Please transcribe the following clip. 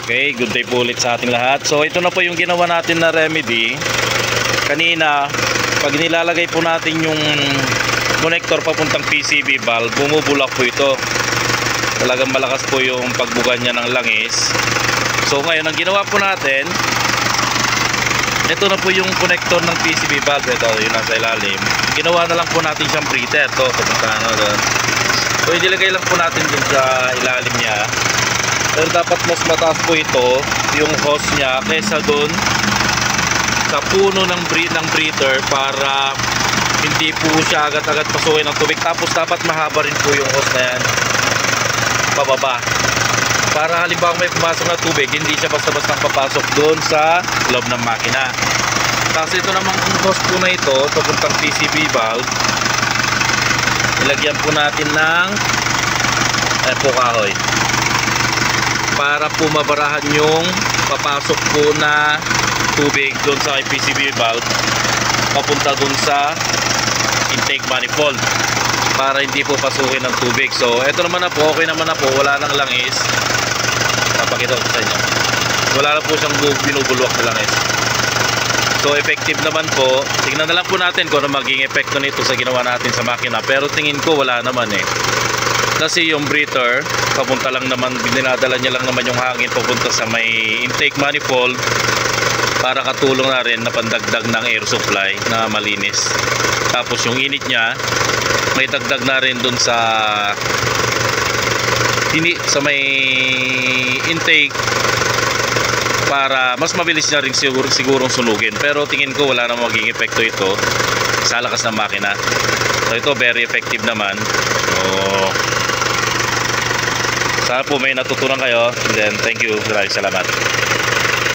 Okay, good day po ulit sa ating lahat. So ito na po yung ginawa natin na remedy. Kanina, pag nilalagay po natin yung connector papuntang PCB valve, bumubulak po ito. Talagang malakas po yung pagbuga niya ng langis. So ngayon, ang ginawa po natin, ito na po yung connector ng PCB valve. Ito, yung nasa ilalim. Ginawa na lang po natin siyang breather. Ito, papunta na doon. So inilagay lang po natin dun sa ilalim niya. Pero dapat mas mataas po ito, yung hose niya, kaysa doon sa puno ng breather para hindi po siya agad-agad pasukin ng tubig. Tapos dapat mahaba rin po yung hose na yan pababa. Para halimbawa may pumasok na tubig, hindi siya basta-basta papasok doon sa loob ng makina. Kasi ito namang hose po na ito, papuntang PCB valve, ilagyan po natin ng kahoy para po mabarahan yung papasok po na tubig doon sa PCB valve papunta doon sa intake manifold para hindi po pasukin ng tubig. So eto naman na po, okay naman na po, wala nang langis. Papakita ko sa inyo, wala na po siyang binubulwak na langis. So effective naman po. Tingnan na lang po natin kung ano maging epekto nito sa ginawa natin sa makina, pero tingin ko wala naman kasi yung breather papunta lang naman, dinadala niya lang naman yung hangin papunta sa may intake manifold para katulong na rin na pandagdag ng air supply na malinis. Tapos yung init niya may dagdag na rin dun sa may intake para mas mabilis niya rin sigurong sunugin. Pero tingin ko wala na maging epekto ito sa lakas ng makina. So ito very effective naman. So sana po may natutunan kayo. And then thank you. Maraming salamat.